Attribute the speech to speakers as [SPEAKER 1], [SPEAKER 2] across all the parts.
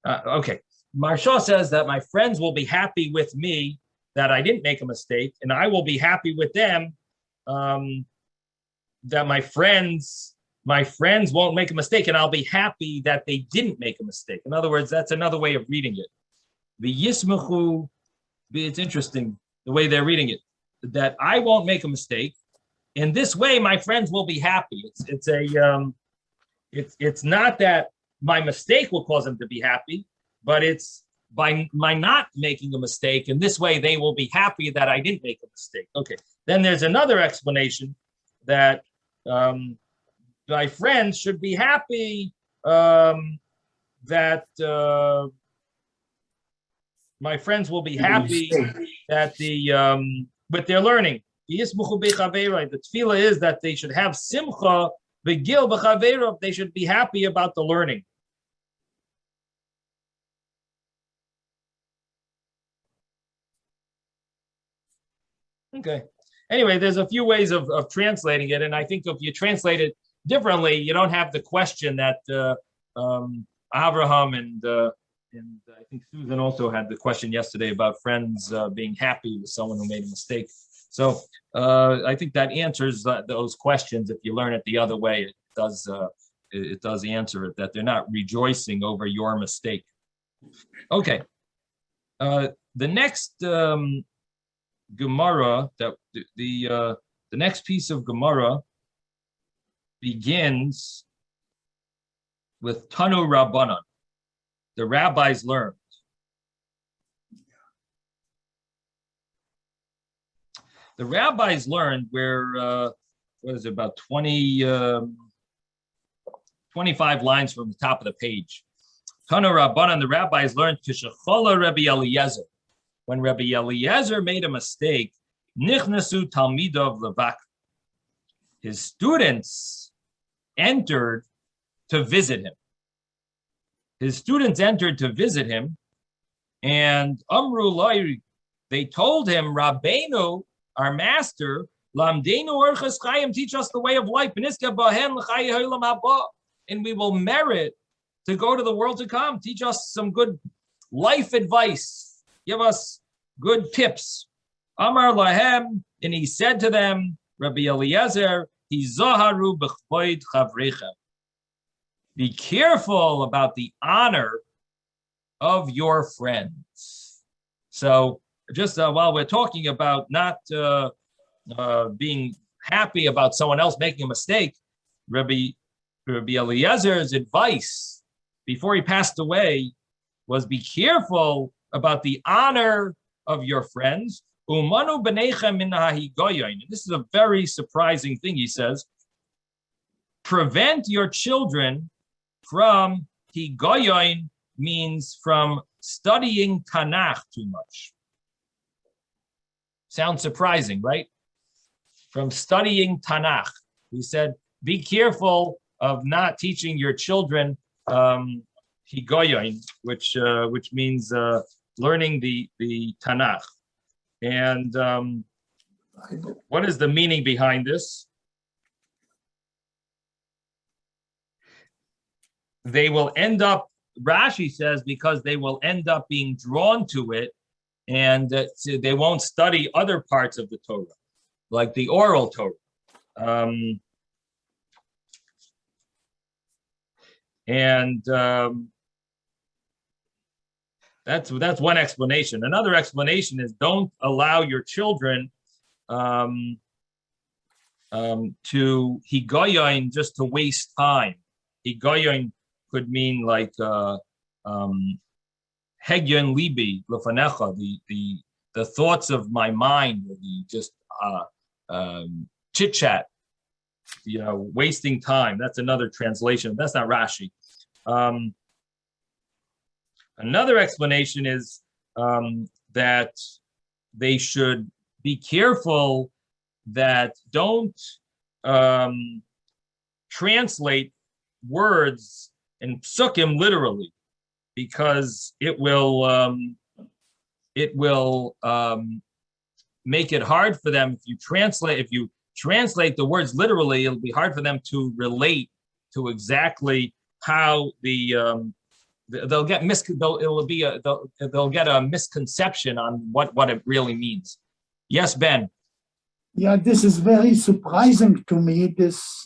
[SPEAKER 1] Okay. Marsha says that my friends will be happy with me that I didn't make a mistake, and I will be happy with them that my friends won't make a mistake, and I'll be happy that they didn't make a mistake. In other words, that's another way of reading it. The yismachu, it's interesting the way they're reading it, that I won't make a mistake. In this way, my friends will be happy. It's not that my mistake will cause them to be happy, but it's by my not making a mistake. In this way, they will be happy that I didn't make a mistake. Okay. Then there's another explanation that my friends should be happy that my friends will be happy that with their learning. The tefillah is that they should have simcha begil b'chaveirav. They should be happy about the learning. Okay. Anyway, there's a few ways of translating it, and I think if you translate it differently, you don't have the question that Avraham and I think Susan also had the question yesterday about friends being happy with someone who made a mistake. So I think that answers those questions. If you learn it the other way, it does answer it, that they're not rejoicing over your mistake. Okay. The next Gemara, that the next piece of Gemara begins with Tanu Rabbanan. The rabbis learned. The rabbis learned where, what is it, about 25 lines from the top of the page. Tanu Rabbanan, the rabbis learned Kishachola Rabbi Eliezer. When Rabbi Eliezer made a mistake, Nichnasu Talmidov Levak. His students entered to visit him. His students entered to visit him, and Amru Lai, they told him, Rabbeinu, our master, Lamdeinu Orchas Chayim, teach us the way of life, and we will merit to go to the world to come. Teach us some good life advice. Give us good tips. Amar Lahem, and he said to them, Rabbi Eliezer, Hizaharu b'chvoid chavrechem. Be careful about the honor of your friends. So just while we're talking about not being happy about someone else making a mistake, Rabbi Eliezer's advice before he passed away was be careful about the honor of your friends. Umanu b'neichem min hahigoyin. This is a very surprising thing, he says. Prevent your children from higoyin, means from studying Tanakh too much. Sounds surprising, right? From studying Tanakh. He said, be careful of not teaching your children higoyin, which means learning the Tanakh. And what is the meaning behind this? They will end up, Rashi says, because they will end up being drawn to it, and they won't study other parts of the Torah, like the oral Torah. That's one explanation. Another explanation is don't allow your children to higoyin, just to waste time. Higoyin could mean like hegyon libi lefanecha, the thoughts of my mind, or the just chit chat, wasting time. That's another translation. That's not Rashi. Another explanation is that they should be careful that don't translate words and psukim literally, because it will make it hard for them. If you translate the words literally, it'll be hard for them to relate to exactly how the they'll get they'll get a misconception on what it really means. Yes, Ben.
[SPEAKER 2] Yeah, this is very surprising to me, this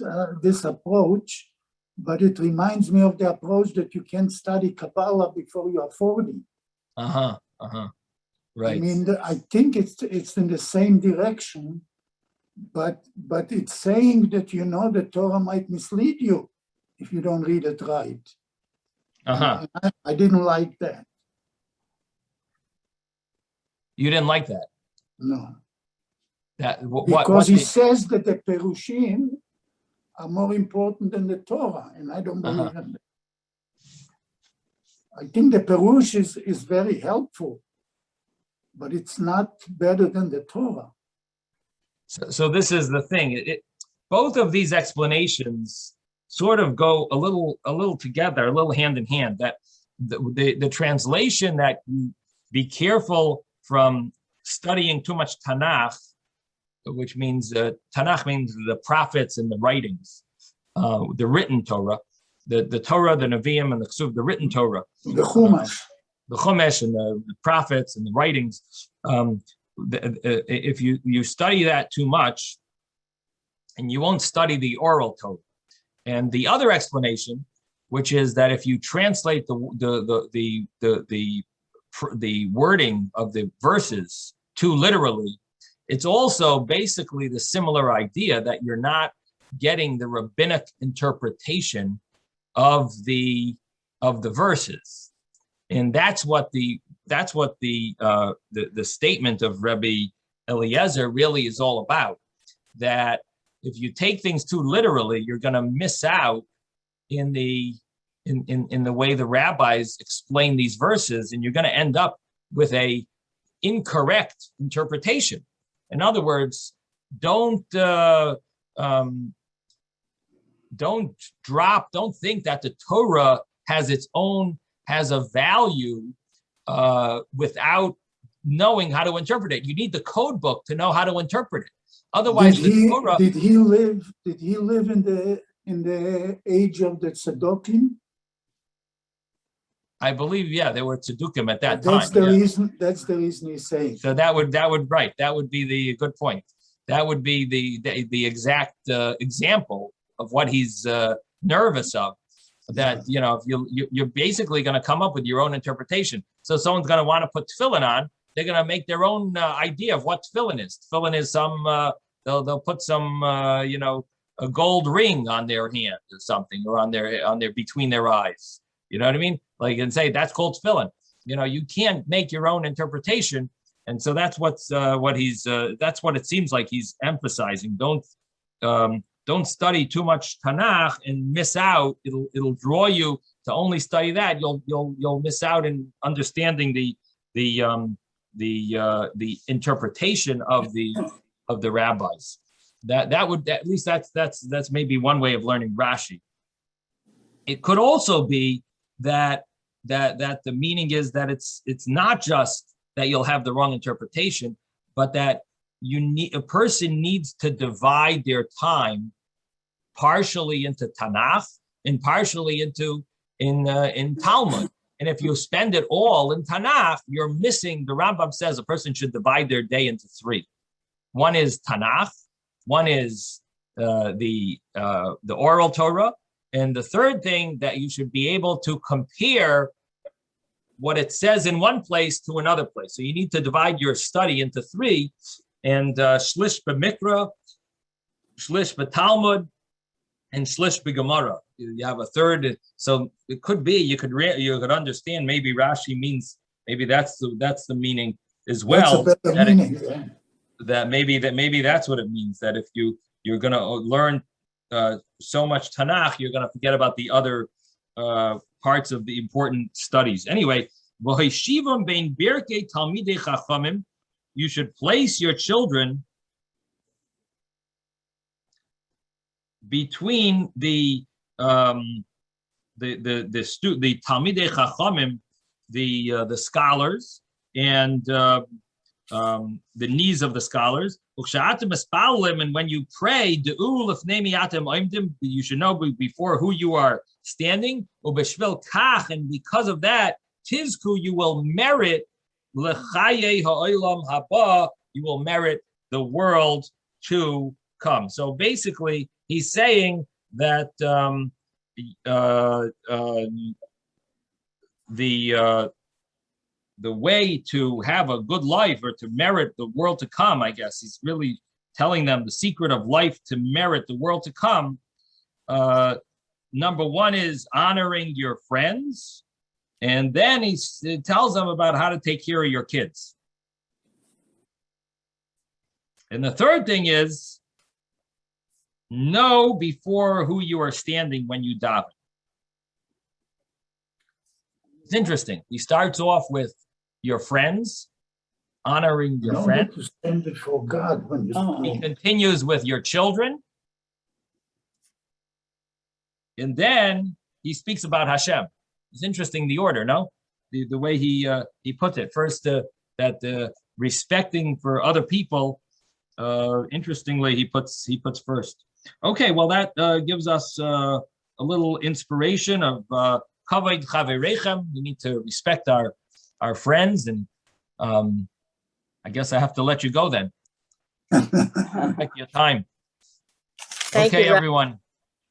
[SPEAKER 2] approach, but it reminds me of the approach that you can't study Kabbalah before you are 40.
[SPEAKER 1] Right.
[SPEAKER 2] I mean, I think it's in the same direction, but it's saying that, the Torah might mislead you if you don't read it right. And I didn't like that.
[SPEAKER 1] You didn't like that?
[SPEAKER 2] No.
[SPEAKER 1] Because
[SPEAKER 2] he says that the Perushim are more important than the Torah, and I don't believe in that. I think the Perush is very helpful, but it's not better than the Torah.
[SPEAKER 1] So this is the thing. Both of these explanations sort of go a little together, a little hand in hand. That the translation that you be careful from studying too much Tanakh, which means Tanakh means the prophets and the writings, the written Torah, the Torah, the Nevi'im, and the Ksuv, the written Torah,
[SPEAKER 2] the Chumash,
[SPEAKER 1] and the prophets and the writings. If you study that too much, and you won't study the oral Torah. And the other explanation, which is that if you translate the wording of the verses too literally, it's also basically the similar idea that you're not getting the rabbinic interpretation of the verses, and that's what the statement of Rabbi Eliezer really is all about. That if you take things too literally, you're going to miss out in the way the rabbis explain these verses, and you're going to end up with a incorrect interpretation. In other words, don't think that the Torah has a value without knowing how to interpret it. You need the code book to know how to interpret it. Otherwise,
[SPEAKER 2] did he live in the age of the Tzaddokim?
[SPEAKER 1] I believe, yeah, there were tzaddukim at that
[SPEAKER 2] time. That's the reason he's saying.
[SPEAKER 1] So that would be the good point. That would be the exact example of what he's nervous of. That if you're basically going to come up with your own interpretation. So someone's going to want to put tefillin on. They're going to make their own idea of what tefillin is. Tefillin is some they'll put some a gold ring on their hand or something, or on their between their eyes. You know what I mean? Like, and say that's called tefillin. You can't make your own interpretation, and so that's what it seems like he's emphasizing. Don't study too much Tanakh and miss out. It'll draw you to only study that. You'll miss out in understanding the interpretation of the rabbis. That would, at least that's maybe one way of learning Rashi. It could also be that the meaning is that it's not just that you'll have the wrong interpretation, but that a person needs to divide their time partially into Tanakh and partially in Talmud. And if you spend it all in Tanakh, you're missing. The Rambam says a person should divide their day into three. One is Tanakh, one is the oral Torah, and the third thing that you should be able to compare what it says in one place to another place. So you need to divide your study into three, and shlish b'mikra, shlish b'talmud, and shlish b'gemara. You have a third. So it could be you could understand maybe Rashi means, maybe that's the meaning as well.
[SPEAKER 2] That's a better meaning.
[SPEAKER 1] That maybe that's what it means. That if you're going to learn so much Tanakh, you're going to forget about the other parts of the important studies. Anyway, you should place your children between the Talmidei Chachamim, the scholars, and the needs of the scholars. And when you pray, you should know before who you are standing. And because of that, tizku, you will merit you will merit the world to come. So basically, he's saying that the way to have a good life or to merit the world to come, I guess he's really telling them the secret of life to merit the world to come. Number one is honoring your friends. And then he tells them about how to take care of your kids. And the third thing is know before who you are standing when you daven. It's interesting. He starts off with your friends, honoring your friends.
[SPEAKER 2] To stand before God when you
[SPEAKER 1] He continues with your children. And then he speaks about Hashem. It's interesting, the order, no? The way he put it. First, that respecting for other people. Interestingly, he puts first. Okay, well, that gives us a little inspiration of kavod chaverechem. We need to respect our friends, and I guess I have to let you go then. Take your time.
[SPEAKER 3] Thank you,
[SPEAKER 1] everyone.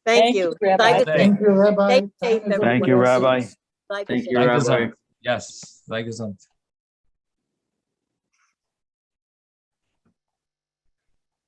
[SPEAKER 3] Thank you, Rabbi.
[SPEAKER 2] Thank you, Rabbi.
[SPEAKER 4] Thank you, Rabbi.
[SPEAKER 3] Like
[SPEAKER 4] Thank you, Rabbi.
[SPEAKER 1] Yes, like